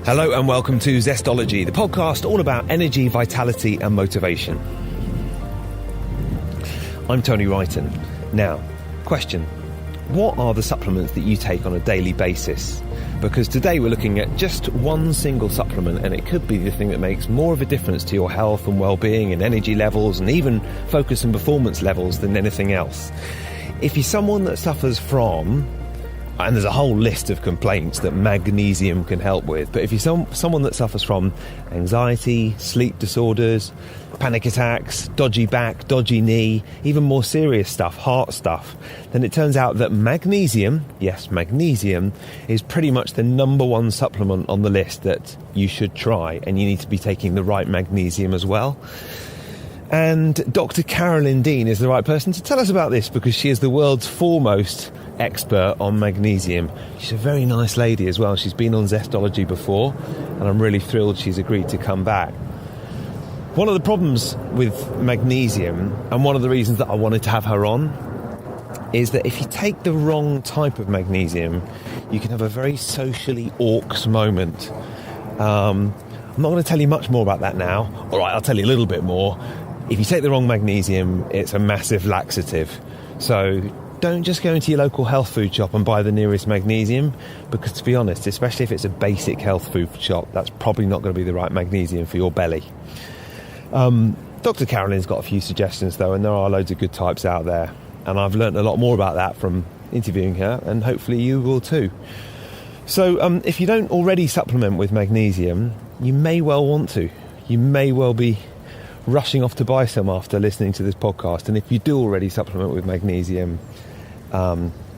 Hello and welcome to Zestology, the podcast all about energy, vitality and motivation. I'm Tony Wrighton. Now, question, what are the supplements that you take on a daily basis? Because today we're looking at just one single supplement, and it could be the thing that makes more of a difference to your health and well-being and energy levels and even focus and performance levels than anything else. If you're someone that suffers from, and there's a whole list of complaints that magnesium can help with, but if you're someone that suffers from anxiety, sleep disorders, panic attacks, dodgy back, dodgy knee, even more serious stuff, heart stuff, then it turns out that magnesium, yes, magnesium, is pretty much the number one supplement on the list that you should try, and you need to be taking the right magnesium as well. And Dr. Carolyn Dean is the right person to tell us about this, because she is the world's foremost expert on magnesium. She's a very nice lady as well. She's been on Zestology before, and I'm really thrilled she's agreed to come back. One of the problems with magnesium, and one of the reasons that I wanted to have her on, is that if you take the wrong type of magnesium, you can have a very socially awks moment. I'm not going to tell you much more about that now. All right, I'll tell you a little bit more. If you take the wrong magnesium, it's a massive laxative. So don't just go into your local health food shop and buy the nearest magnesium, because to be honest, especially if it's a basic health food shop, that's probably not going to be the right magnesium for your belly. Dr. Carolyn's got a few suggestions though, and there are loads of good types out there, and I've learnt a lot more about that from interviewing her, and hopefully you will too. So if you don't already supplement with magnesium, you may well want to. You may well be rushing off to buy some after listening to this podcast, and if you do already supplement with magnesium,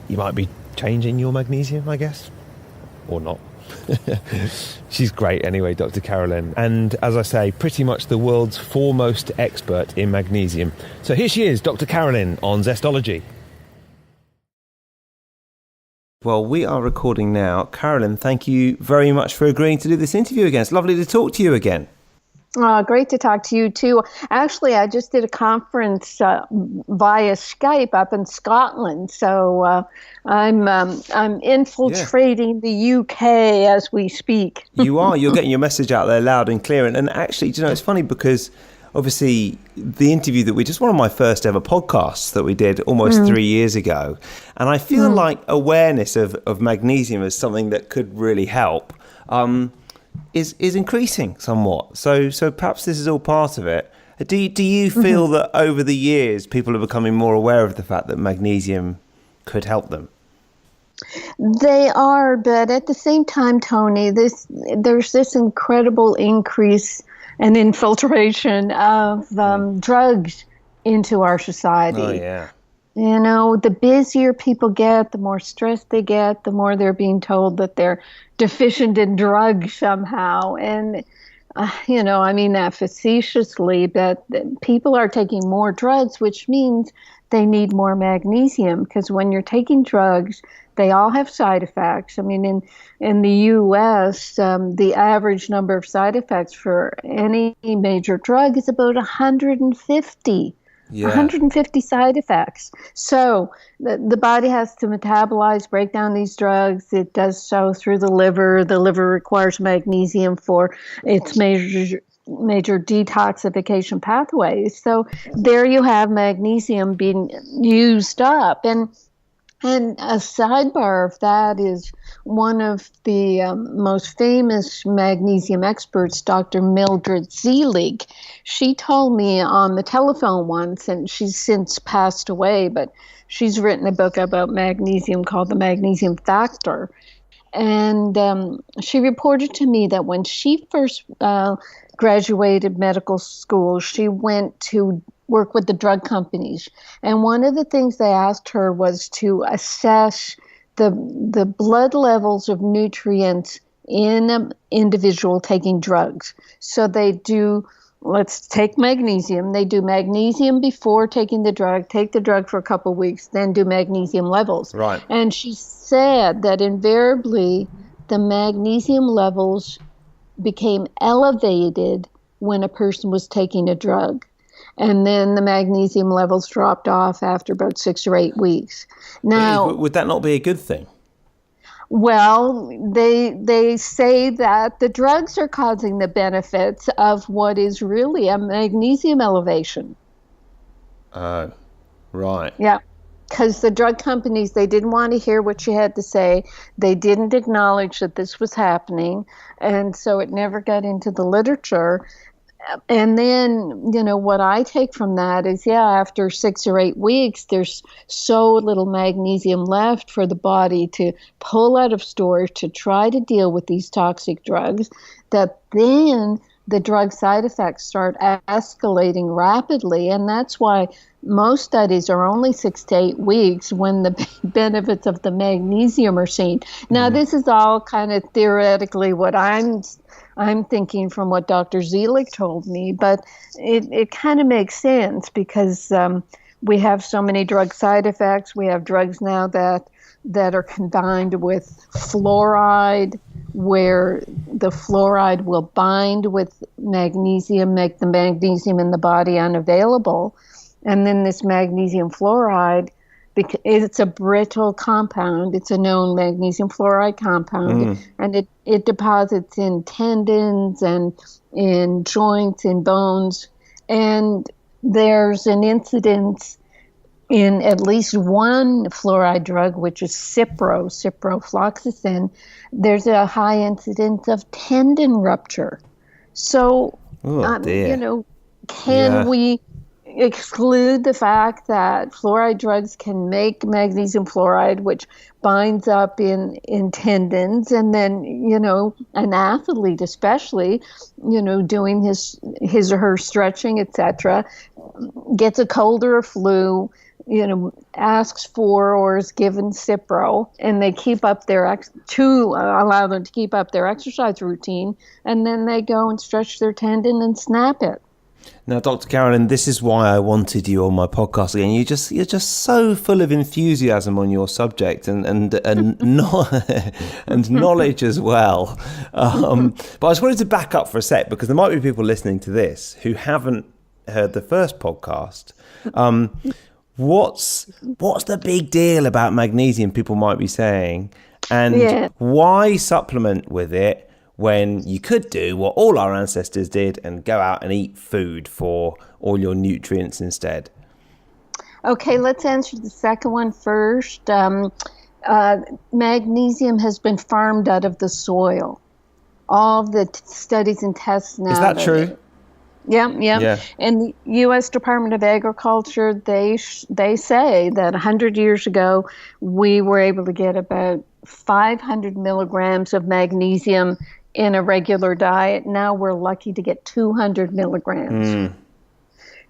you might be changing your magnesium, I guess, or not. She's great anyway, Dr. Carolyn, and as I say, pretty much the world's foremost expert in magnesium. So here she is, Dr. Carolyn on Zestology. Well, we are recording now. Carolyn, thank you very much for agreeing to do this interview again. It's lovely to talk to you again. Great to talk to you too. Actually, I just did a conference via Skype up in Scotland, so I'm infiltrating the UK as we speak. You are. You're getting your message out there loud and clear. And actually, you know, it's funny because obviously the interview that we just one of my first ever podcasts that we did almost 3 years ago, and I feel like awareness of magnesium as something that could really help. Is increasing somewhat. So perhaps this is all part of it. Do you feel that over the years people are becoming more aware of the fact that magnesium could help them? They are, but at the same time, Tony, there's this incredible increase and infiltration of drugs into our society. Oh, yeah. You know, the busier people get, the more stressed they get, the more they're being told that they're deficient in drugs somehow. And, I mean that facetiously, but people are taking more drugs, which means they need more magnesium, because when you're taking drugs, they all have side effects. I mean, in the U.S., the average number of side effects for any major drug is about 150. Yeah. 150 side effects. So the body has to metabolize, break down these drugs. It does so through the liver. The liver requires magnesium for its major detoxification pathways. So there you have magnesium being used up. And a sidebar of that is one of the most famous magnesium experts, Dr. Mildred Zelig. She told me on the telephone once, and she's since passed away, but she's written a book about magnesium called The Magnesium Factor. And she reported to me that when she first graduated medical school, she went to work with the drug companies. And one of the things they asked her was to assess the blood levels of nutrients in an individual taking drugs. So they do, let's take magnesium. They do magnesium before taking the drug, take the drug for a couple of weeks, then do magnesium levels. Right. And she said that invariably the magnesium levels became elevated when a person was taking a drug. And then the magnesium levels dropped off after about 6 or 8 weeks. Now, would that not be a good thing? Well, they say that the drugs are causing the benefits of what is really a magnesium elevation. Oh, right. Yeah, because the drug companies, they didn't want to hear what you had to say. They didn't acknowledge that this was happening, and so it never got into the literature. And then, what I take from that is, after 6 or 8 weeks, there's so little magnesium left for the body to pull out of storage to try to deal with these toxic drugs, that then the drug side effects start escalating rapidly. And that's why most studies are only 6 to 8 weeks when the benefits of the magnesium are seen. Now, this is all kind of theoretically what I'm thinking from what Dr. Zelig told me, but it kind of makes sense because we have so many drug side effects. We have drugs now that are combined with fluoride, where the fluoride will bind with magnesium, make the magnesium in the body unavailable. And then this magnesium fluoride, it's a brittle compound. It's a known magnesium fluoride compound, and it deposits in tendons and in joints and bones. And there's an incidence in at least one fluoride drug, which is ciprofloxacin. There's a high incidence of tendon rupture. So, can we exclude the fact that fluoride drugs can make magnesium fluoride, which binds up in tendons, and then, an athlete especially, doing his or her stretching, etc., gets a cold or a flu, asks for or is given Cipro, and they keep up to allow them to keep up their exercise routine, and then they go and stretch their tendon and snap it. Now, Dr. Carolyn, this is why I wanted you on my podcast again. You're just so full of enthusiasm on your subject and and knowledge as well. But I just wanted to back up for a sec, because there might be people listening to this who haven't heard the first podcast. What's the big deal about magnesium, people might be saying, and why supplement with it when you could do what all our ancestors did and go out and eat food for all your nutrients instead? Okay, let's answer the second one first. Magnesium has been farmed out of the soil. All the studies and tests now. Is that true? Yeah. And the U.S. Department of Agriculture, they say that 100 years ago, we were able to get about 500 milligrams of magnesium in a regular diet. Now we're lucky to get 200 milligrams.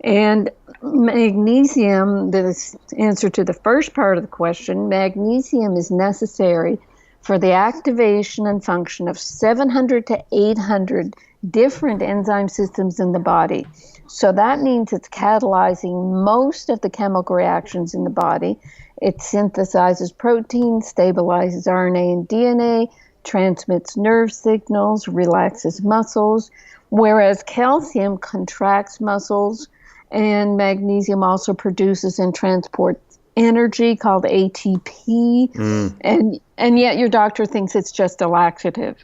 And magnesium, the answer to the first part of the question, magnesium is necessary for the activation and function of 700 to 800 different enzyme systems in the body. So that means it's catalyzing most of the chemical reactions in the body. It synthesizes proteins, stabilizes RNA and DNA, transmits nerve signals, relaxes muscles, whereas calcium contracts muscles, and magnesium also produces and transports energy called ATP, and yet your doctor thinks it's just a laxative.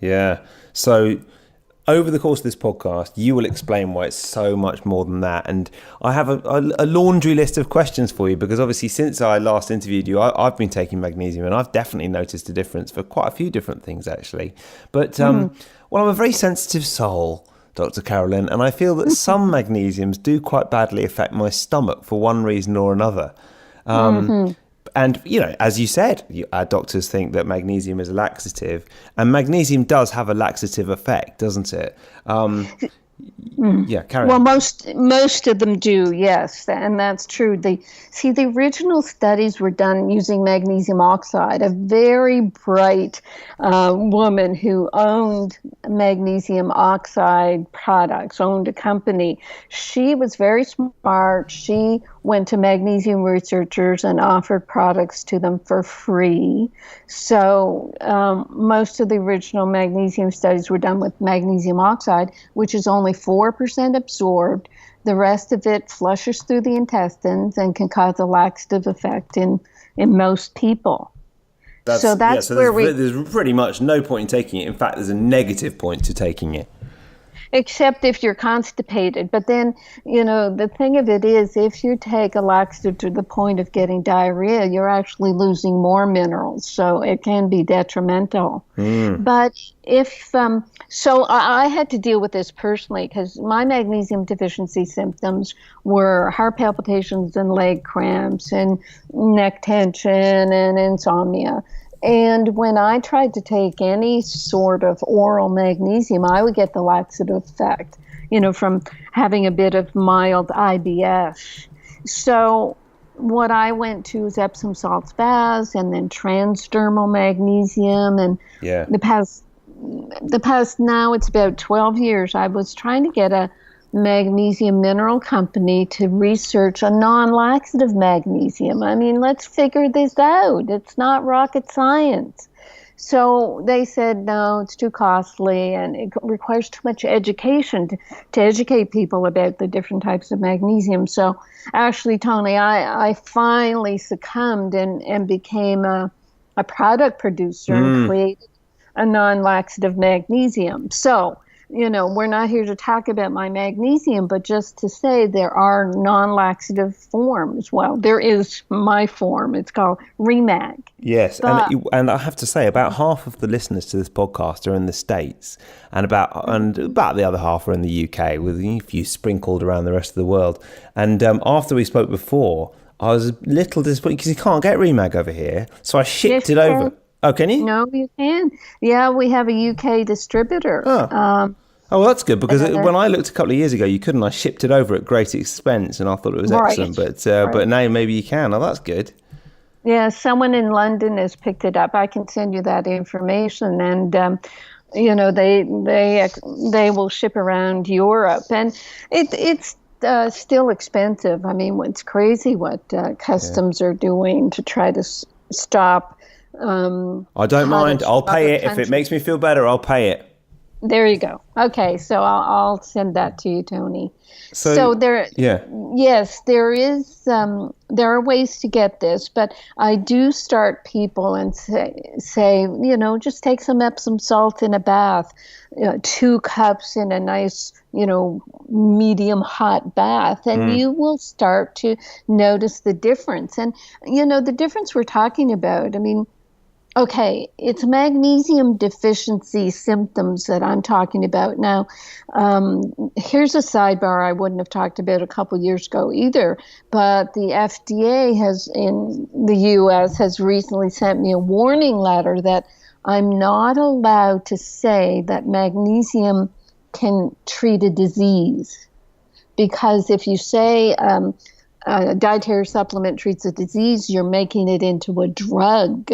Yeah. So over the course of this podcast, you will explain why it's so much more than that. And I have a laundry list of questions for you, because obviously since I last interviewed you, I've been taking magnesium, and I've definitely noticed a difference for quite a few different things, actually. But, well, I'm a very sensitive soul, Dr. Carolyn, and I feel that some magnesiums do quite badly affect my stomach for one reason or another. And, as you said, our doctors think that magnesium is a laxative, and magnesium does have a laxative effect, doesn't it? Yeah, Carolyn. Well, most of them do, yes, and that's true. The original studies were done using magnesium oxide. A very bright woman who owned magnesium oxide products, owned a company. She was very smart. She went to magnesium researchers and offered products to them for free. So most of the original magnesium studies were done with magnesium oxide, which is only 4% absorbed. The rest of it flushes through the intestines and can cause a laxative effect in in most people. So that's so where there's pretty much no point in taking it. In fact, there's a negative point to taking it. except if you're constipated. But then, the thing of it is, if you take a laxative to the point of getting diarrhea, you're actually losing more minerals. So it can be detrimental. But so I had to deal with this personally because my magnesium deficiency symptoms were heart palpitations and leg cramps and neck tension and insomnia. And when I tried to take any sort of oral magnesium, I would get the laxative effect, from having a bit of mild IBS. So what I went to was Epsom salts baths and then transdermal magnesium. And the past now it's about 12 years, I was trying to get a magnesium mineral company to research a non-laxative magnesium. I mean, let's figure this out. It's not rocket science. So they said, no, it's too costly and it requires too much education to educate people about the different types of magnesium. So actually, Tony, I finally succumbed and became a product producer and created a non-laxative magnesium. So we're not here to talk about my magnesium, but just to say there are non-laxative forms. Well, there is my form. It's called Remag. Yes, and I have to say, about half of the listeners to this podcast are in the States, and about the other half are in the UK, with a few sprinkled around the rest of the world. And after we spoke before, I was a little disappointed because you can't get Remag over here, so I shipped it over. Oh, can you? No, you can. Yeah, we have a UK distributor. Well, that's good, because when I looked a couple of years ago, you couldn't. I shipped it over at great expense, and I thought it was excellent. But now maybe you can. Oh, that's good. Yeah, someone in London has picked it up. I can send you that information, and they will ship around Europe, and it's still expensive. I mean, it's crazy what customs are doing to try to stop. I don't mind. I'll pay it. If it makes me feel better, I'll pay it. There you go. Okay, so I'll send that to you, Tony. So there, yes, there is. There are ways to get this, but I do start people and say, just take some Epsom salt in a bath, 2 cups in a nice, medium hot bath, and you will start to notice the difference. And the difference we're talking about. I mean. Okay, it's magnesium deficiency symptoms that I'm talking about. Now, here's a sidebar I wouldn't have talked about a couple years ago either, but the FDA in the U.S. has recently sent me a warning letter that I'm not allowed to say that magnesium can treat a disease. Because if you say a dietary supplement treats a disease, you're making it into a drug.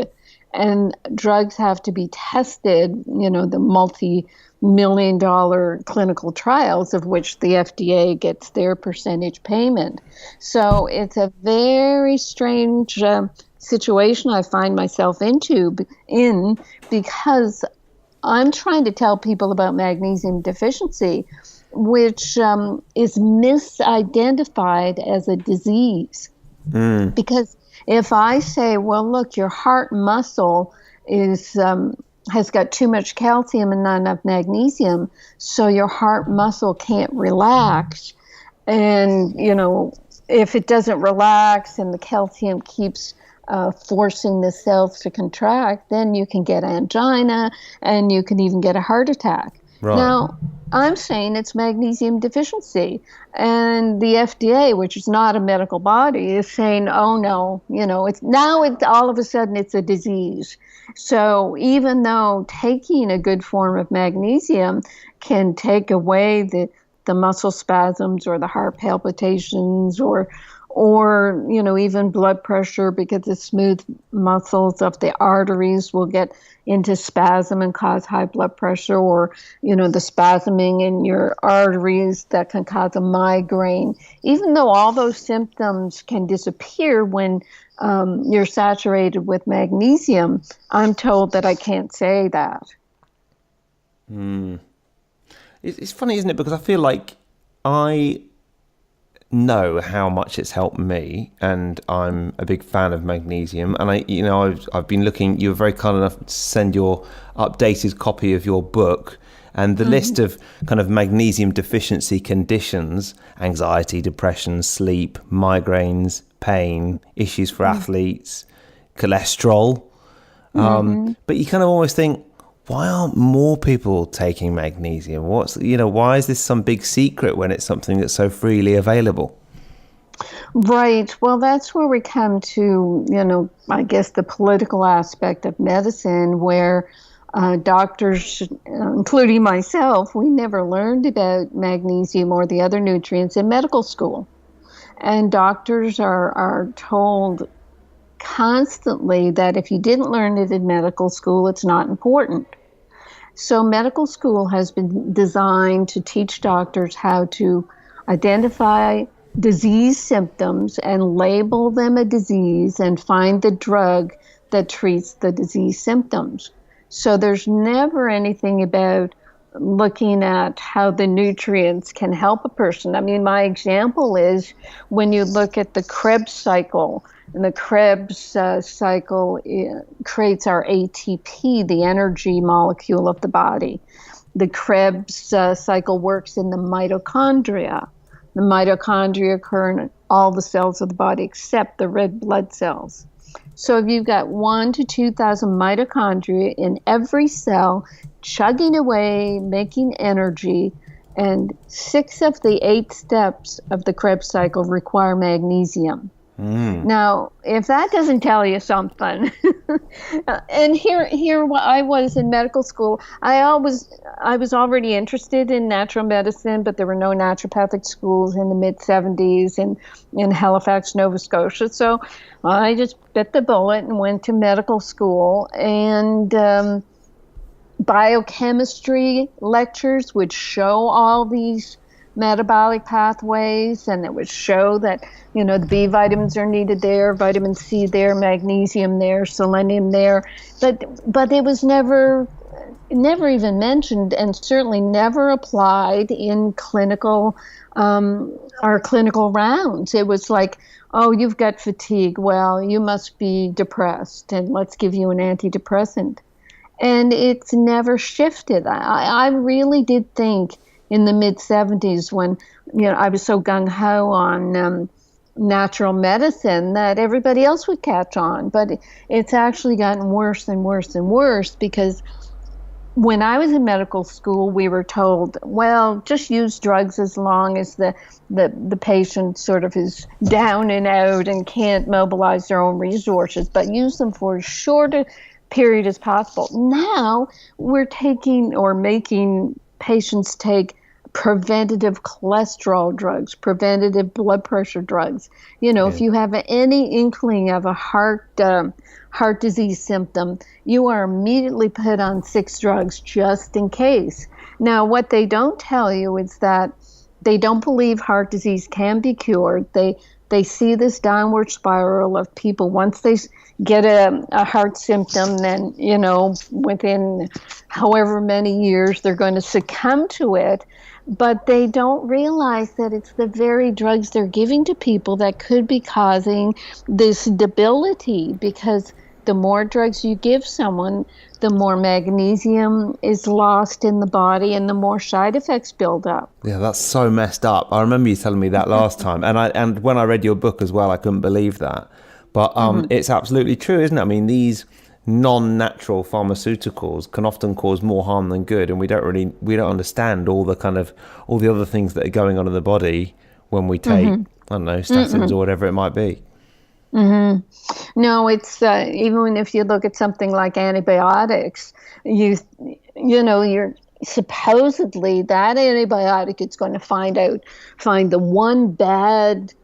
And drugs have to be tested, the multi-million-dollar clinical trials of which the FDA gets their percentage payment. So it's a very strange situation I find myself in because I'm trying to tell people about magnesium deficiency, which is misidentified as a disease. Because if I say, well, look, your heart muscle has got too much calcium and not enough magnesium, so your heart muscle can't relax. And, if it doesn't relax and the calcium keeps forcing the cells to contract, then you can get angina and you can even get a heart attack. Right. Now, I'm saying it's magnesium deficiency. And the FDA, which is not a medical body, is saying, oh, no, it's all of a sudden it's a disease. So even though taking a good form of magnesium can take away the muscle spasms or the heart palpitations or even blood pressure, because the smooth muscles of the arteries will get into spasm and cause high blood pressure, or, the spasming in your arteries that can cause a migraine. Even though all those symptoms can disappear when you're saturated with magnesium, I'm told that I can't say that. It's funny, isn't it? Because I feel like I know how much it's helped me, and I'm a big fan of magnesium. And I've been looking. You were very kind enough to send your updated copy of your book, and the list of kind of magnesium deficiency conditions: anxiety, depression, sleep, migraines, pain, issues for athletes, cholesterol. But you kind of always think, why aren't more people taking magnesium? Why is this some big secret when it's something that's so freely available? Right. Well, that's where we come to, I guess the political aspect of medicine, where doctors, including myself, we never learned about magnesium or the other nutrients in medical school. And doctors are told constantly that if you didn't learn it in medical school, it's not important. So medical school has been designed to teach doctors how to identify disease symptoms and label them a disease and find the drug that treats the disease symptoms. So there's never anything about looking at how the nutrients can help a person. I mean, my example is when you look at the Krebs cycle, and the Krebs cycle creates our ATP, the energy molecule of the body. The Krebs cycle works in the mitochondria. The mitochondria occur in all the cells of the body except the red blood cells. So if you've got 1,000 to 2,000 mitochondria in every cell, chugging away, making energy, and 6 of the 8 steps of the Krebs cycle require magnesium. Now, if that doesn't tell you something, and here I was in medical school. I was already interested in natural medicine, but there were no naturopathic schools in the mid-'70s in Halifax, Nova Scotia. So I just bit the bullet and went to medical school, and biochemistry lectures would show all these metabolic pathways, and it would show that the B vitamins are needed there, vitamin C there, magnesium there, selenium there, but it was never even mentioned, and certainly never applied in our clinical rounds. It was like, oh, you've got fatigue, well, you must be depressed, and let's give you an antidepressant. And it's never shifted. I really did think in the mid-'70s, when I was so gung-ho on natural medicine, that everybody else would catch on. But it's actually gotten worse and worse and worse, because when I was in medical school, we were told, well, just use drugs as long as the patient sort of is down and out and can't mobilize their own resources, but use them for as short a period as possible. Now we're making patients take preventative cholesterol drugs, preventative blood pressure drugs. If you have any inkling of a heart disease symptom, you are immediately put on 6 drugs just in case. Now, what they don't tell you is that they don't believe heart disease can be cured. They see this downward spiral of people. Once they get a heart symptom, then, within however many years, they're going to succumb to it. But they don't realize that it's the very drugs they're giving to people that could be causing this debility, because the more drugs you give someone, the more magnesium is lost in the body and the more side effects build up. Yeah, that's so messed up. I remember you telling me that last time. And when I read your book as well, I couldn't believe that. But it's absolutely true, isn't it? I mean, these non-natural pharmaceuticals can often cause more harm than good, and we don't understand all the other things that are going on in the body when we take I don't know, statins or whatever it might be. No, it's even if you look at something like antibiotics, you're supposedly that antibiotic is going to find the one bad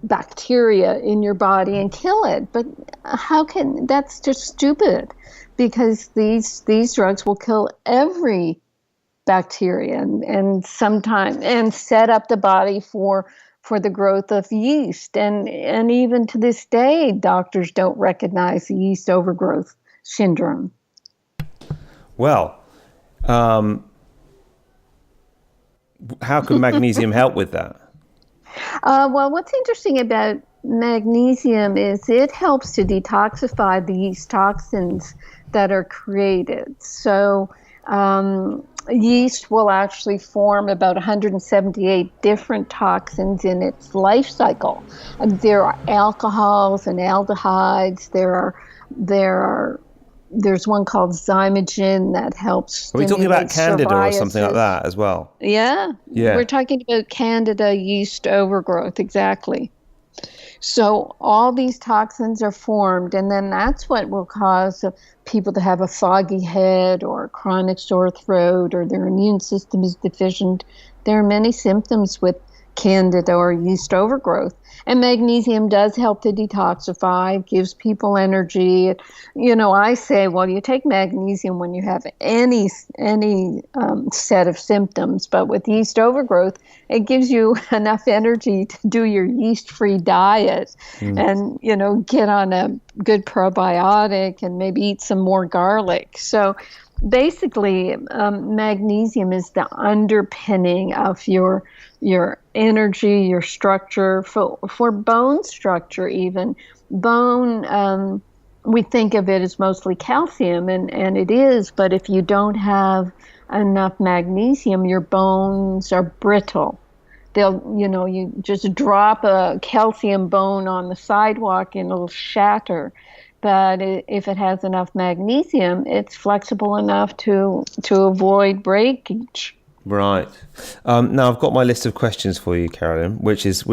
bacteria in your body and kill it. But that's just stupid, because these drugs will kill every bacteria and set up the body for the growth of yeast. And even to this day, doctors don't recognize the yeast overgrowth syndrome. Well, how can magnesium help with that? Well, what's interesting about magnesium is it helps to detoxify the yeast toxins that are created. So, yeast will actually form about 178 different toxins in its life cycle. And there are alcohols and aldehydes. There's one called zymogen that helps Are we talking stimulate about Candida or something like psoriasis. that as well? Yeah, Yeah. we're talking about Candida yeast overgrowth, exactly. So all these toxins are formed, and then that's what will cause people to have a foggy head or chronic sore throat, or their immune system is deficient. There are many symptoms with Candida or yeast overgrowth. And magnesium does help to detoxify, gives people energy. I say, well, you take magnesium when you have any set of symptoms, but with yeast overgrowth, it gives you enough energy to do your yeast-free diet and, get on a good probiotic and maybe eat some more garlic. So basically, magnesium is the underpinning of your energy, your structure, for bone structure even. Bone, we think of it as mostly calcium, and it is, but if you don't have enough magnesium, your bones are brittle. You just drop a calcium bone on the sidewalk and it'll shatter. But if it has enough magnesium, it's flexible enough to avoid breakage. Right. Now I've got my list of questions for you, Carolyn, which is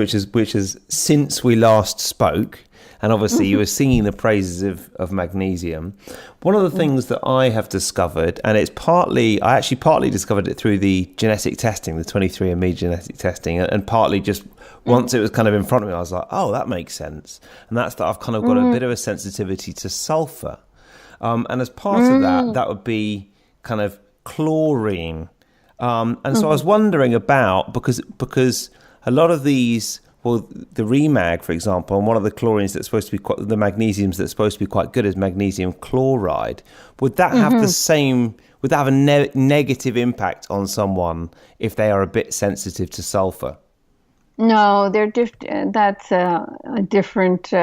since we last spoke, and obviously you were singing the praises of magnesium. One of the things that I have discovered, and I actually partly discovered it through the genetic testing, the 23andMe genetic testing, and partly just once it was kind of in front of me, I was like, oh, that makes sense. And that's that I've kind of got a bit of a sensitivity to sulfur. And as part of that would be kind of chlorine. And so I was wondering about, because a lot of these, well, the Remag, for example, and one of the chlorines that's supposed to be the magnesiums that's supposed to be quite good is magnesium chloride. Would that have would that have a negative impact on someone if they are a bit sensitive to sulfur? No, they're that's a different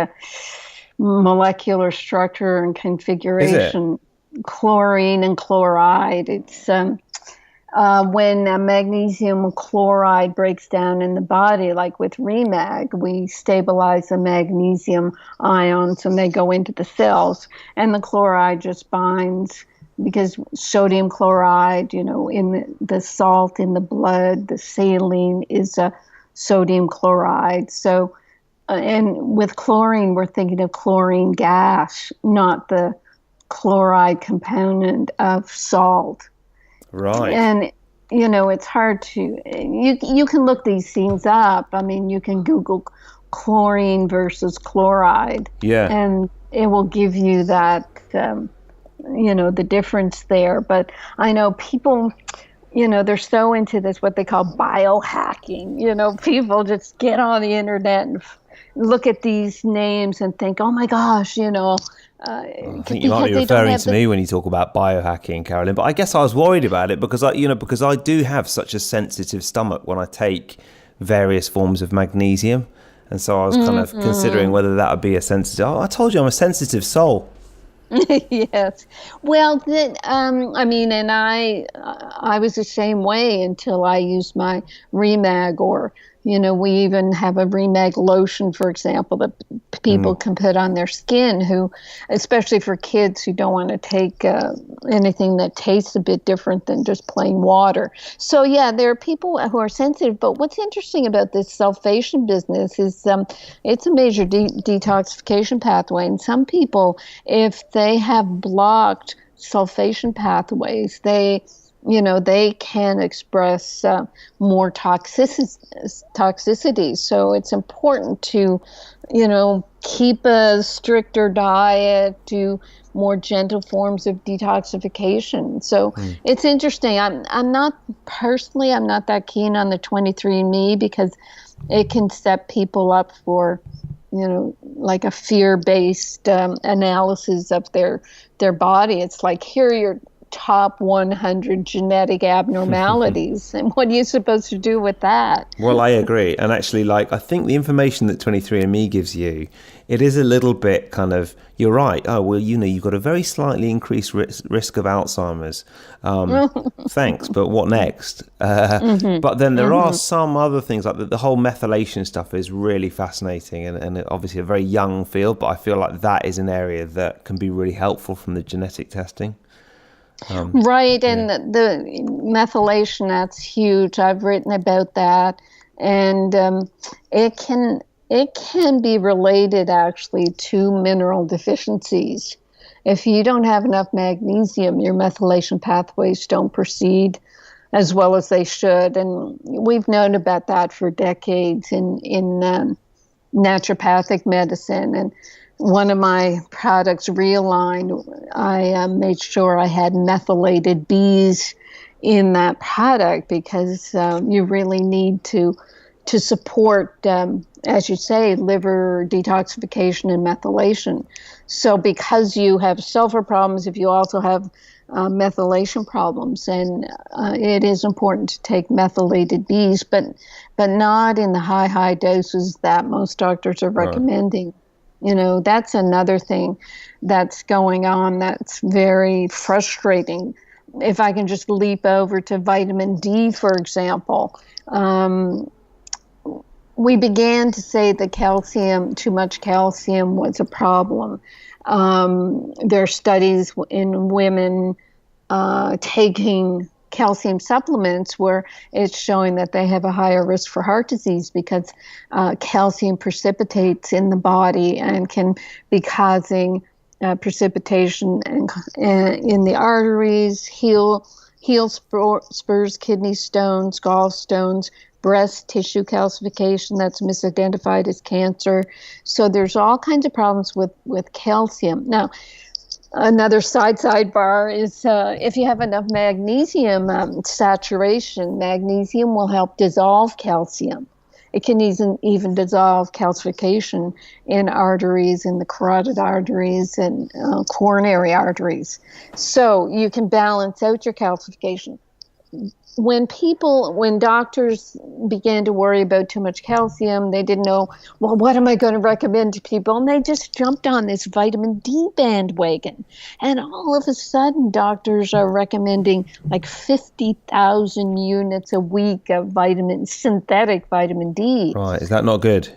molecular structure and configuration. Chlorine and chloride. It's when magnesium chloride breaks down in the body, like with Remag, we stabilize the magnesium ions and they go into the cells, and the chloride just binds because sodium chloride, in the salt in the blood, the saline is a sodium chloride. So, and with chlorine, we're thinking of chlorine gas, not the chloride component of salt. Right. And, it's hard to, you can look these things up. I mean, you can Google chlorine versus chloride. Yeah. And it will give you that, the difference there. But I know people, they're so into this, what they call biohacking. People just get on the internet and look at these names and think, oh my gosh, I think you might be referring to me when you talk about biohacking, Carolyn. But I guess I was worried about it because I do have such a sensitive stomach when I take various forms of magnesium, and so I was kind of considering whether that would be a sensitive. Oh, I told you I'm a sensitive soul. Yes. Well, and I was the same way until I used my Remag, or we even have a Remag lotion, for example, that people can put on their skin, who, especially for kids who don't want to take anything that tastes a bit different than just plain water. So, yeah, there are people who are sensitive. But what's interesting about this sulfation business is it's a major detoxification pathway. And some people, if they have blocked sulfation pathways, they can express more toxicity. So it's important to, keep a stricter diet, do more gentle forms of detoxification. So it's interesting. I'm not that keen on the 23andMe because it can set people up for, like a fear-based analysis of their body. It's like, here are your top 100 genetic abnormalities. And what are you supposed to do with that? Well, I agree. And actually, I think the information that 23andMe gives you, it is a little bit kind of, you're right. Oh, well, you've got a very slightly increased risk of Alzheimer's. Thanks, but what next? But then there are some other things, like the whole methylation stuff is really fascinating and obviously a very young field, but I feel like that is an area that can be really helpful from the genetic testing. Right, and the methylation, that's huge. I've written about that, and it can be related actually to mineral deficiencies. If you don't have enough magnesium, your methylation pathways don't proceed as well as they should, and we've known about that for decades in naturopathic medicine. And one of my products, Realign, I made sure I had methylated bees in that product because you really need to support, as you say, liver detoxification and methylation. So because you have sulfur problems, if you also have methylation problems, and it is important to take methylated bees, but not in the high doses that most doctors are recommending. That's another thing that's going on that's very frustrating. If I can just leap over to vitamin D, for example, we began to say that too much calcium was a problem. There are studies in women taking calcium supplements where it's showing that they have a higher risk for heart disease because calcium precipitates in the body and can be causing precipitation in the arteries, heel spurs, kidney stones, gallstones, breast tissue calcification that's misidentified as cancer. So there's all kinds of problems with calcium. Now, another sidebar is if you have enough magnesium saturation, magnesium will help dissolve calcium. It can even dissolve calcification in arteries, in the carotid arteries and coronary arteries. So you can balance out your calcification. When doctors began to worry about too much calcium, they didn't know, well, what am I going to recommend to people? And they just jumped on this vitamin D bandwagon. And all of a sudden, doctors are recommending like 50,000 units a week of synthetic vitamin D. Right. Is that not good?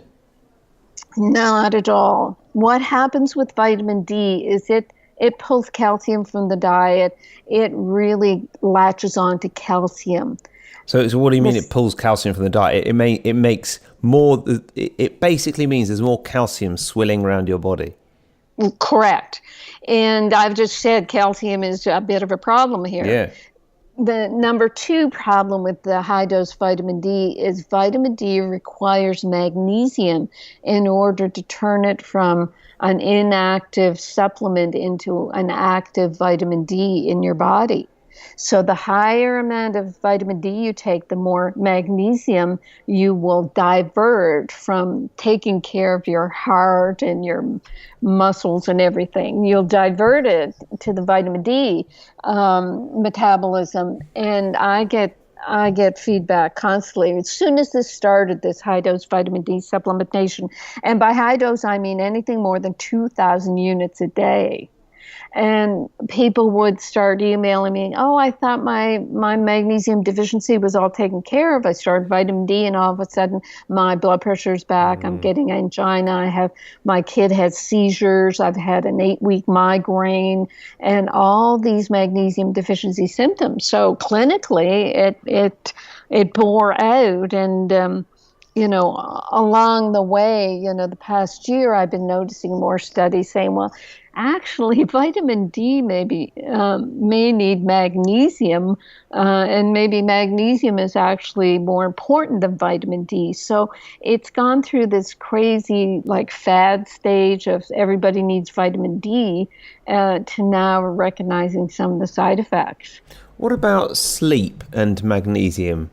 Not at all. What happens with vitamin D is it pulls calcium from the diet. It really latches on to calcium. So what do you mean it pulls calcium from the diet? It makes more. It basically means there's more calcium swilling around your body. Correct. And I've just said calcium is a bit of a problem here. Yeah. The number 2 problem with the high-dose vitamin D is vitamin D requires magnesium in order to turn it from an inactive supplement into an active vitamin D in your body. So the higher amount of vitamin D you take, the more magnesium you will divert from taking care of your heart and your muscles and everything. You'll divert it to the vitamin D metabolism. And I get feedback constantly. As soon as this started, this high-dose vitamin D supplementation, and by high dose, I mean anything more than 2,000 units a day. And people would start emailing me, oh, I thought my magnesium deficiency was all taken care of. I started vitamin D and all of a sudden my blood pressure is back. I'm getting angina. My kid has seizures. I've had an 8-week migraine and all these magnesium deficiency symptoms. So clinically it bore out. And, along the way, the past year, I've been noticing more studies saying, well, actually, vitamin D may need magnesium, and maybe magnesium is actually more important than vitamin D. So it's gone through this crazy fad stage of everybody needs vitamin D to now recognizing some of the side effects. What about sleep and magnesium?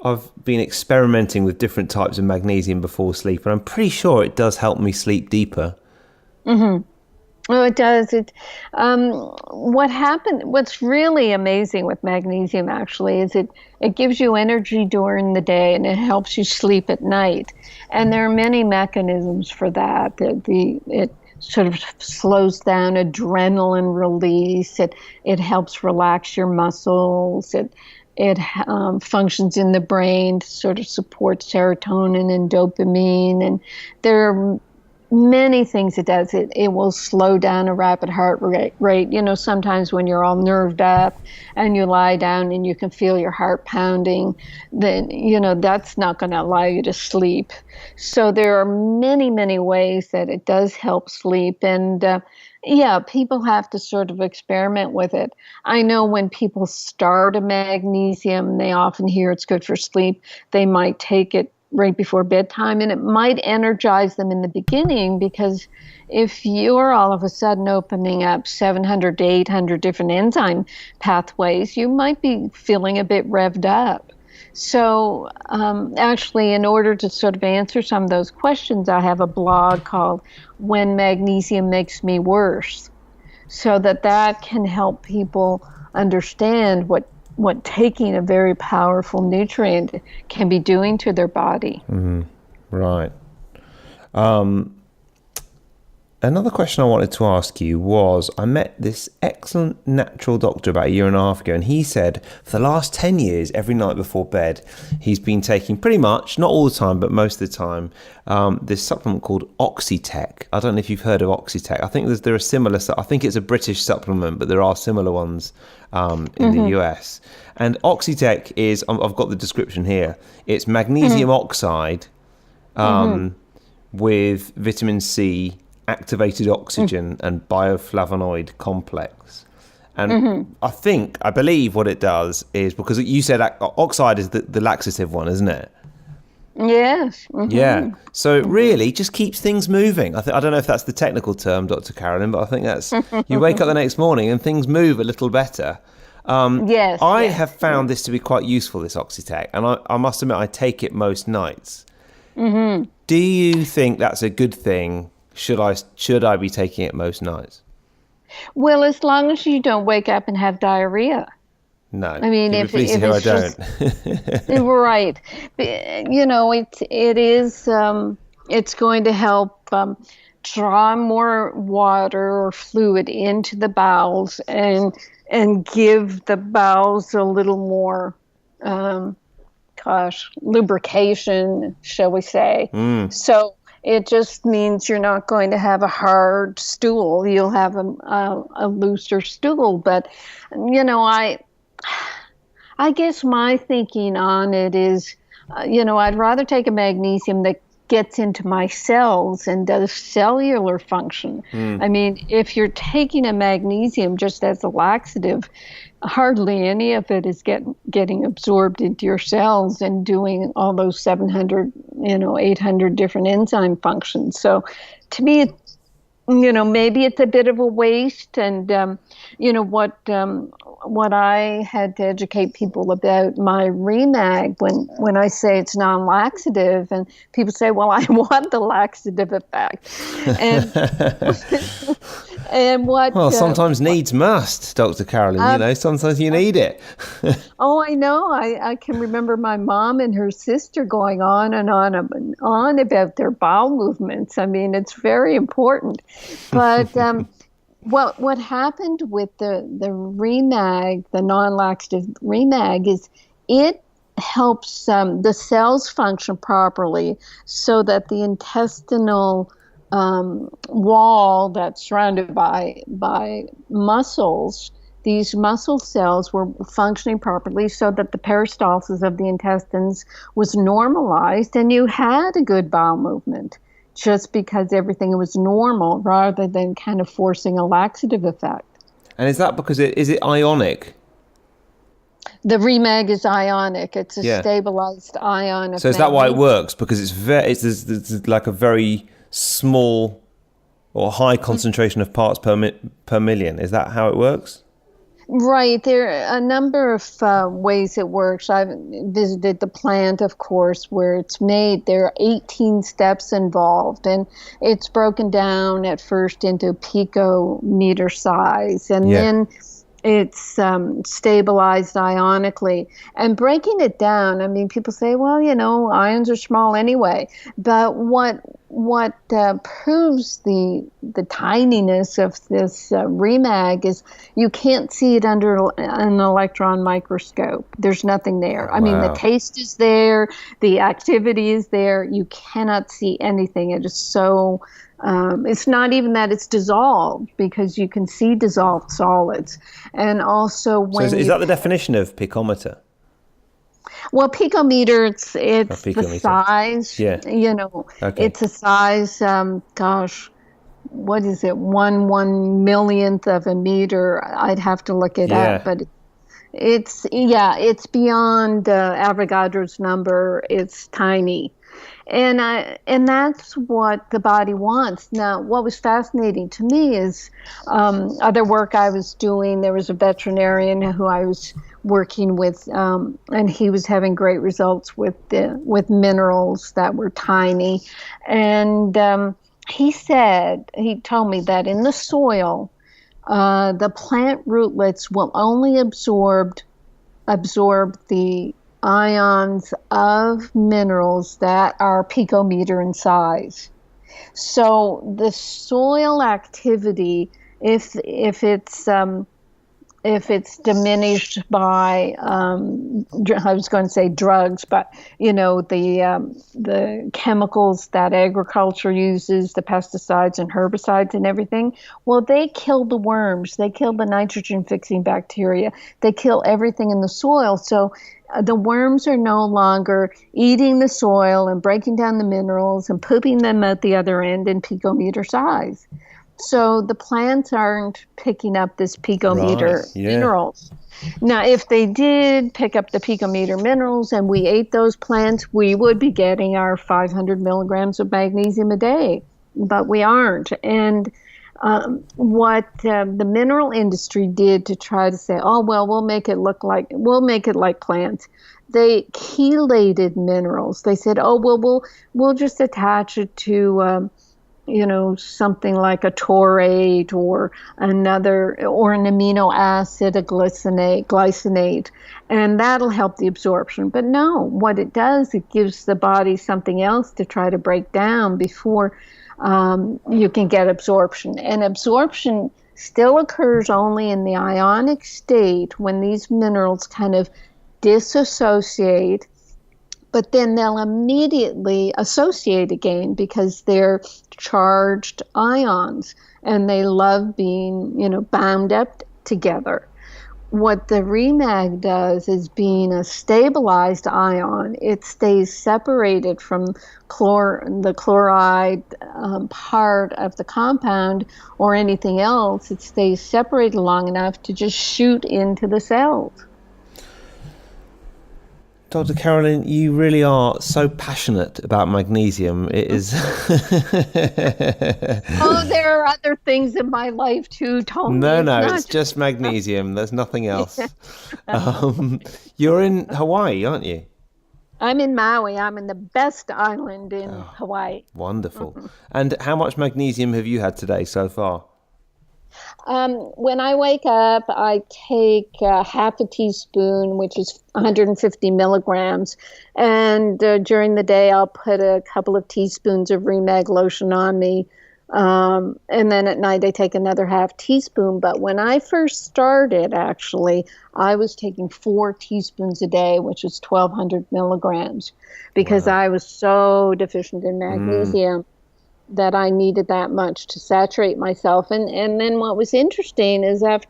I've been experimenting with different types of magnesium before sleep, and I'm pretty sure it does help me sleep deeper. Mm-hmm. Oh, it does. What's really amazing with magnesium actually is it gives you energy during the day and it helps you sleep at night. And there are many mechanisms for that. It sort of slows down adrenaline release. It helps relax your muscles. It functions in the brain to sort of support serotonin and dopamine. And there are many things it does. It will slow down a rapid heart rate. You know, sometimes when you're all nerved up and you lie down and you can feel your heart pounding, then, you know, that's not going to allow you to sleep. So there are many, many ways that it does help sleep. And yeah, people have to sort of experiment with it. I know when people start a magnesium, they often hear it's good for sleep. They might take it right before bedtime, and it might energize them in the beginning, because if you're all of a sudden opening up 700 to 800 different enzyme pathways, you might be feeling a bit revved up. So actually, in order to sort of answer some of those questions, I have a blog called When Magnesium Makes Me Worse, so that can help people understand what taking a very powerful nutrient can be doing to their body. Mm-hmm. Right. Another question I wanted to ask you was, I met this excellent natural doctor about a year and a half ago, and he said for the last 10 years, every night before bed, he's been taking pretty much, not all the time, but most of the time, this supplement called Oxytec. I don't know if you've heard of Oxytec. I think there are similar, I think it's a British supplement, but there are similar ones in the US. And Oxytec is, I've got the description here, it's magnesium oxide with vitamin C, activated oxygen and bioflavonoid complex. And I believe what it does is, because you said oxide is the laxative one, isn't it? Yes. Yeah. So it really just keeps things moving. I don't know if that's the technical term, Dr. Carolyn, but I think that's, you wake up the next morning and things move a little better. Yes. I have found this to be quite useful, this Oxytec, and I must admit I take it most nights. Do you think that's a good thing? Should I be taking it most nights? Well, as long as you don't wake up and have diarrhea. No. I mean, if I don't. Right. You know, it's going to help draw more water or fluid into the bowels and give the bowels a little more lubrication, shall we say. So it just means you're not going to have a hard stool. You'll have a looser stool. But, you know, I guess my thinking on it is, I'd rather take a magnesium that gets into my cells and does cellular function. I mean, if you're taking a magnesium just as a laxative, hardly any of it is getting absorbed into your cells and doing all those 700, 800 different enzyme functions. So to me, maybe it's a bit of a waste. And, what I had to educate people about my Remag, when I say it's non-laxative, and people say, well, I want the laxative effect. And well, sometimes needs must, Dr. Carolyn. Sometimes you need it. Oh, I know. I can remember my mom and her sister going on and on and on about their bowel movements. I mean, it's very important. But what happened with the Remag, the non-laxative Remag, is it helps the cells function properly so that the intestinal wall that's surrounded by muscles, these muscle cells were functioning properly so that the peristalsis of the intestines was normalized and you had a good bowel movement, just because everything was normal rather than kind of forcing a laxative effect. And is that because is it ionic? The Remag is ionic. It's a stabilized ion of So is that why it works? Because it's like a very small or high concentration of parts per million. Is that how it works? Right. There are a number of ways it works. I've visited the plant, of course, where it's made. There are 18 steps involved, and it's broken down at first into picometer size, and Yeah. then it's stabilized ionically. And breaking it down, I mean, people say, well, ions are small anyway. But what proves the tininess of this REMAG is you can't see it under an electron microscope. There's nothing there. I mean, the Wow. taste is there, the activity is there. You cannot see anything. It is so. It's not even that it's dissolved, because you can see dissolved solids. And also So is that the definition of picometer? Well, picometer, it's the picometer. size. Yeah. Okay. It's a size. What is it? One millionth of a meter. I'd have to look it up, but it's beyond Avogadro's number. It's tiny. And that's what the body wants. Now, what was fascinating to me is other work I was doing. There was a veterinarian who I was working with, and he was having great results with minerals that were tiny. And he told me that in the soil, the plant rootlets will only absorb the ions of minerals that are picometer in size. So the soil activity, if it's diminished by, I was going to say drugs, but the chemicals that agriculture uses, the pesticides and herbicides and everything, well, they kill the worms, they kill the nitrogen-fixing bacteria, they kill everything in the soil. So the worms are no longer eating the soil and breaking down the minerals and pooping them at the other end in picometer size. So the plants aren't picking up this picometer minerals. Now, if they did pick up the picometer minerals and we ate those plants, we would be getting our 500 milligrams of magnesium a day, but we aren't. And what the mineral industry did to try to say, oh, well, we'll make it like plants. They chelated minerals. They said, oh, well, we'll just attach it to something like a taurate or an amino acid, a glycinate, and that'll help the absorption. But no, what it does, it gives the body something else to try to break down before you can get absorption. And absorption still occurs only in the ionic state when these minerals kind of disassociate, but then they'll immediately associate again because they're charged ions and they love being, bound up together. What the REMAG does is, being a stabilized ion, it stays separated from the chloride part of the compound or anything else. It stays separated long enough to just shoot into the cells. Dr. Carolyn, you really are so passionate about magnesium. It is. Oh, there are other things in my life too, Tony. No, it's just magnesium. There's nothing else. You're in Hawaii, aren't you? I'm in Maui. I'm in the best island in Hawaii. Wonderful. And how much magnesium have you had today so far? When I wake up, I take half a teaspoon, which is 150 milligrams. And during the day, I'll put a couple of teaspoons of REMAG lotion on me. And then at night, I take another half teaspoon. But when I first started, actually, I was taking 4 teaspoons a day, which is 1,200 milligrams, because I was so deficient in magnesium. That I needed that much to saturate myself. And then what was interesting is it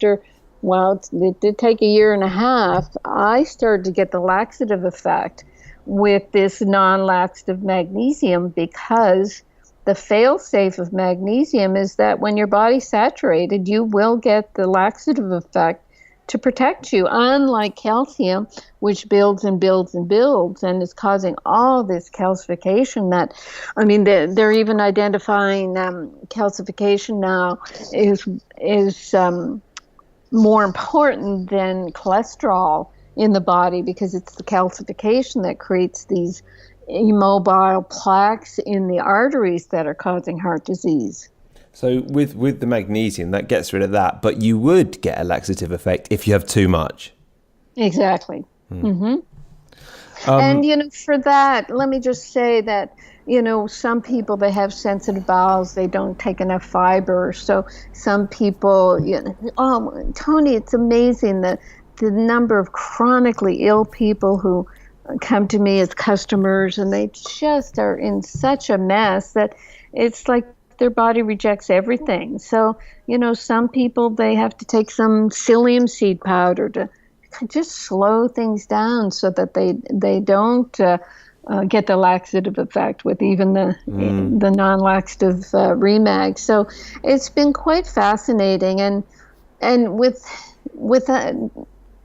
did take a year and a half, I started to get the laxative effect with this non-laxative magnesium, because the fail-safe of magnesium is that when your body's saturated, you will get the laxative effect to protect you, unlike calcium, which builds and builds and builds and is causing all this calcification. They're even identifying calcification now is more important than cholesterol in the body, because it's the calcification that creates these immobile plaques in the arteries that are causing heart disease. So with the magnesium, that gets rid of that, but you would get a laxative effect if you have too much. Exactly. And, for that, let me just say that, some people, they have sensitive bowels, they don't take enough fiber. So some people, Tony, it's amazing the number of chronically ill people who come to me as customers, and they just are in such a mess that it's like their body rejects everything. So, some people, they have to take some psyllium seed powder to just slow things down so that they don't get the laxative effect with even the non-laxative Remag. So it's been quite fascinating, and with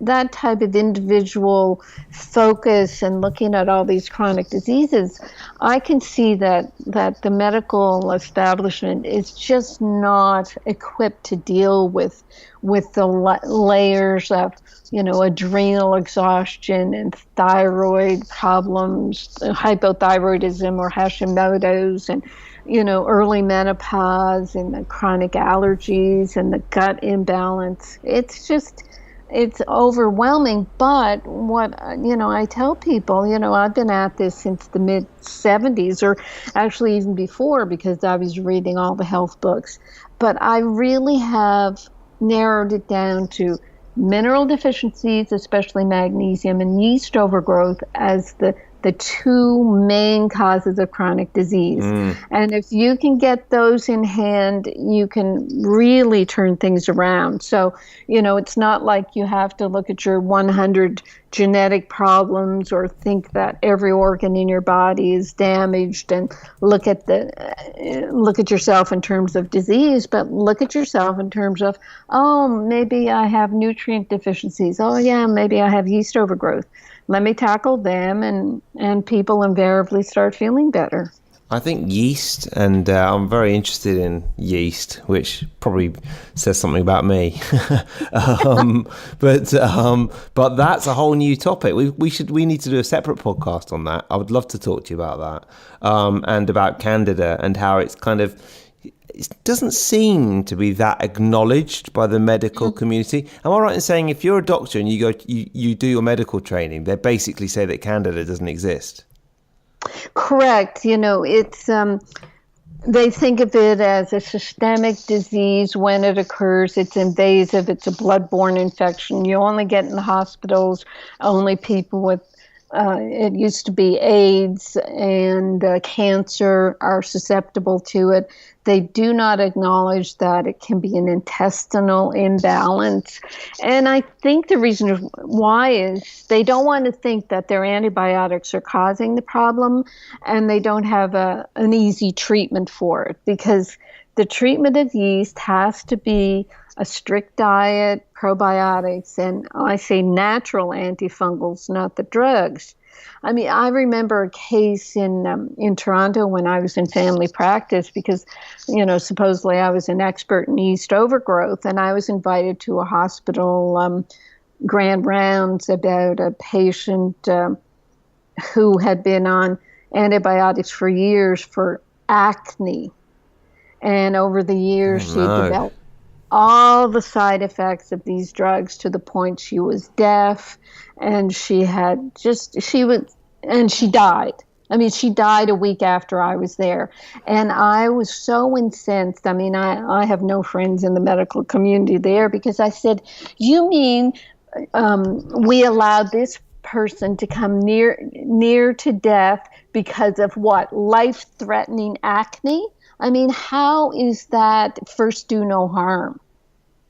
that type of individual focus and looking at all these chronic diseases, I can see that the medical establishment is just not equipped to deal with the layers of, adrenal exhaustion and thyroid problems, hypothyroidism or Hashimoto's, and, early menopause and the chronic allergies and the gut imbalance. It's overwhelming. But what, I tell people, I've been at this since the mid 70s, or actually even before, because I was reading all the health books. But I really have narrowed it down to mineral deficiencies, especially magnesium, and yeast overgrowth as the two main causes of chronic disease. And if you can get those in hand, you can really turn things around. So, it's not like you have to look at your 100 genetic problems or think that every organ in your body is damaged and look at yourself in terms of disease, but look at yourself in terms of, oh, maybe I have nutrient deficiencies. Oh yeah, maybe I have yeast overgrowth. Let me tackle them, and people invariably start feeling better. I think yeast, and I'm very interested in yeast, which probably says something about me. But that's a whole new topic. We need to do a separate podcast on that. I would love to talk to you about that, and about Candida and how it's kind of. It doesn't seem to be that acknowledged by the medical community. Am I right in saying if you're a doctor and you do your medical training, they basically say that Candida doesn't exist? Correct. It's they think of it as a systemic disease when it occurs. It's invasive. It's a bloodborne infection. You only get in the hospitals only people with it used to be AIDS and cancer are susceptible to it. They do not acknowledge that it can be an intestinal imbalance. And I think the reason why is they don't want to think that their antibiotics are causing the problem, and they don't have an easy treatment for it, because the treatment of yeast has to be a strict diet, probiotics, and I say natural antifungals, not the drugs. I mean, I remember a case in Toronto when I was in family practice, because, supposedly I was an expert in yeast overgrowth, and I was invited to a hospital grand rounds about a patient who had been on antibiotics for years for acne. And over the years, she developed all the side effects of these drugs to the point she was deaf, and she died. I mean, she died a week after I was there. And I was so incensed. I mean, I have no friends in the medical community there, because I said, you mean we allowed this person to come near to death because of what? Life-threatening acne? I mean, how is that first do no harm?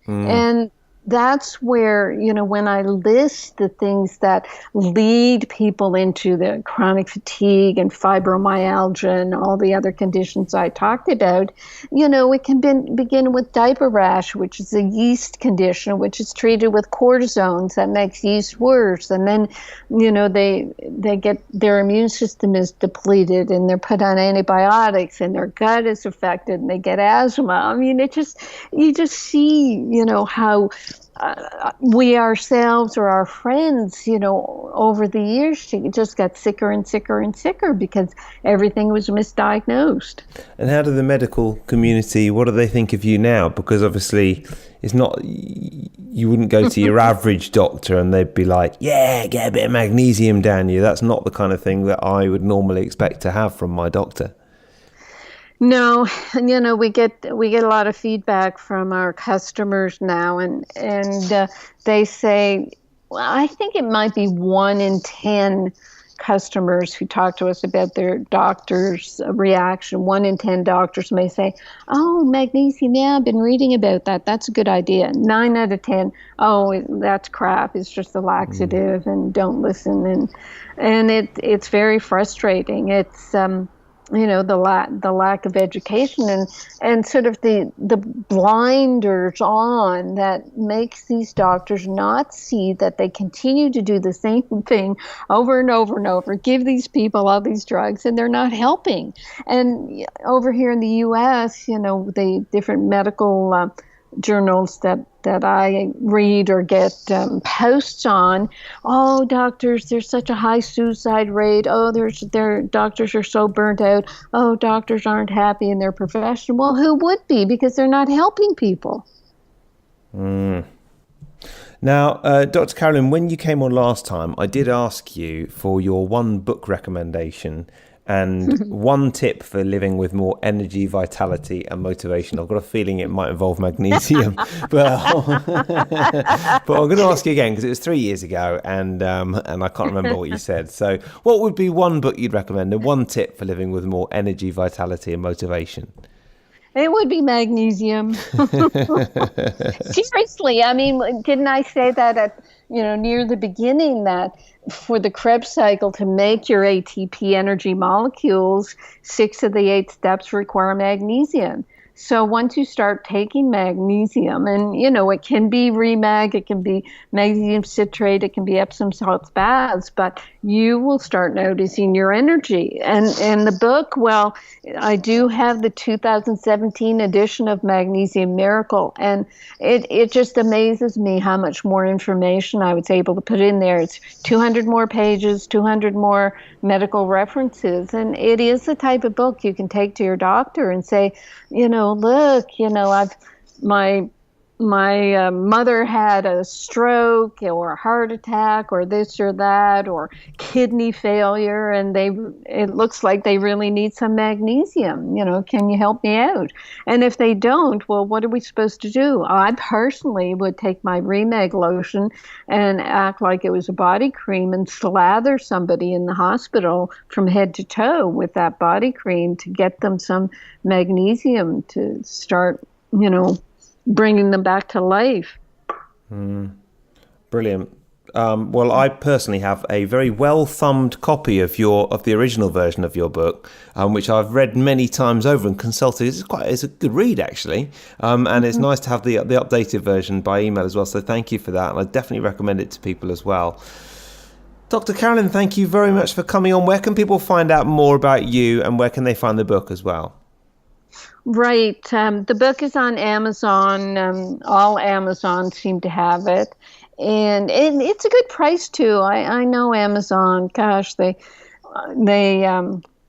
And that's where, when I list the things that lead people into the chronic fatigue and fibromyalgia and all the other conditions I talked about, it can begin with diaper rash, which is a yeast condition, which is treated with cortisones that makes yeast worse. And then, they get, their immune system is depleted and they're put on antibiotics and their gut is affected and they get asthma. I mean, you just see, how we ourselves or our friends, over the years, she just got sicker and sicker and sicker because everything was misdiagnosed. And how do the medical community, what do they think of you now? Because obviously it's not, you wouldn't go to your average doctor and they'd be like, yeah, get a bit of magnesium down you. That's not the kind of thing that I would normally expect to have from my doctor. No, and we get a lot of feedback from our customers now, and they say, well, I think it might be 1 in 10 customers who talk to us about their doctor's reaction. 1 in 10 doctors may say, "Oh, magnesium, yeah, I've been reading about that. That's a good idea." 9 out of 10, "Oh, that's crap. It's just a laxative, and don't listen." And it's very frustrating. It's the lack of education and sort of the blinders on that makes these doctors not see that they continue to do the same thing over and over and over, give these people all these drugs, and they're not helping. And over here in the U.S., the different medical journals that I read or get posts on, "Oh, doctors, there's such a high suicide rate. Oh, their doctors are so burnt out. Oh, doctors aren't happy in their profession." Well, who would be? Because they're not helping people. Now, Dr. Carolyn, when you came on last time, I did ask you for your one book recommendation and one tip for living with more energy, vitality and motivation. I've got a feeling it might involve magnesium, but I'm going to ask you again because it was 3 years ago and I can't remember what you said. So what would be one book you'd recommend and one tip for living with more energy, vitality and motivation? It would be magnesium. Seriously, I mean, didn't I say that at near the beginning that for the Krebs cycle to make your ATP energy molecules, 6 of the 8 steps require magnesium. So once you start taking magnesium, and it can be Remag, it can be magnesium citrate, it can be Epsom salts baths, but you will start noticing your energy. And the book, well, I do have the 2017 edition of Magnesium Miracle, and it just amazes me how much more information I was able to put in there. It's 200 more pages, 200 more medical references, and it is the type of book you can take to your doctor and say, look, my mother had a stroke or a heart attack or this or that or kidney failure, and it looks like they really need some magnesium. Can you help me out? And if they don't, well, what are we supposed to do? I personally would take my Remag lotion and act like it was a body cream and slather somebody in the hospital from head to toe with that body cream to get them some magnesium to start, bringing them back to life. Brilliant. Well, I personally have a very well-thumbed copy of the original version of your book, which I've read many times over and consulted. It's a good read, actually, and it's nice to have the updated version by email as well. So thank you for that, and I definitely recommend it to people as well. Dr. Carolyn, thank you very much for coming on. Where can people find out more about you, and where can they find the book as well? Right. The book is on Amazon. All Amazon seem to have it. And it's a good price, too. I know Amazon, gosh, they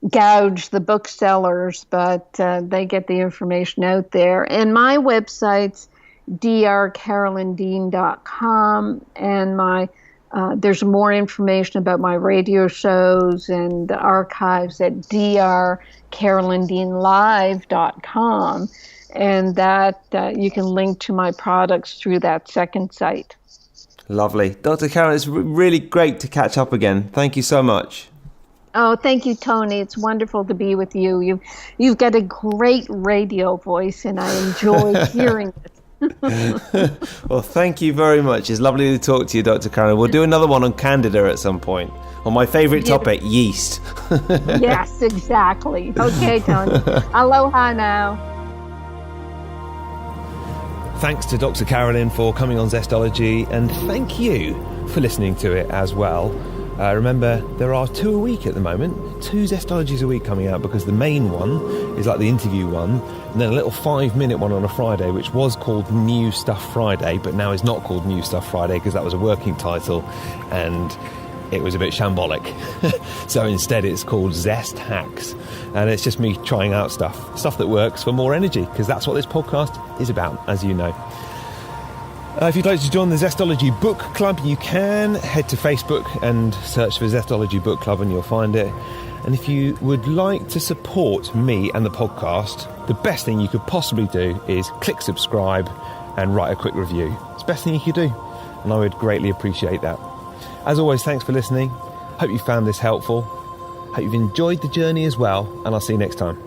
gouge the booksellers, but they get the information out there. And my website's drcarolyndean.com, and there's more information about my radio shows and the archives at drcarolyndeanlive.com, and that you can link to my products through that second site. Lovely. Dr. Carolyn, it's really great to catch up again. Thank you so much. Oh, thank you, Tony. It's wonderful to be with you. You've got a great radio voice, and I enjoy hearing it. Well, thank you very much. It's lovely to talk to you, Dr. Carolyn. We'll do another one on Candida at some point. On my favourite topic, yeast. Yes, exactly. Okay, Tony. Aloha now. Thanks to Dr. Carolyn for coming on Zestology, and thank you for listening to it as well. Remember, there are 2 a week at the moment, 2 Zestologies a week coming out, because the main one is like the interview one, and then a little 5-minute one on a Friday, which was called New Stuff Friday, but now is not called New Stuff Friday because that was a working title and it was a bit shambolic. So instead it's called Zest Hacks, and it's just me trying out stuff that works for more energy, because that's what this podcast is about, as you know. If you'd like to join the Zestology Book Club, you can head to Facebook and search for Zestology Book Club and you'll find it. And if you would like to support me and the podcast, the best thing you could possibly do is click subscribe and write a quick review. It's the best thing you could do, and I would greatly appreciate that. As always, thanks for listening. Hope you found this helpful. Hope you've enjoyed the journey as well, and I'll see you next time.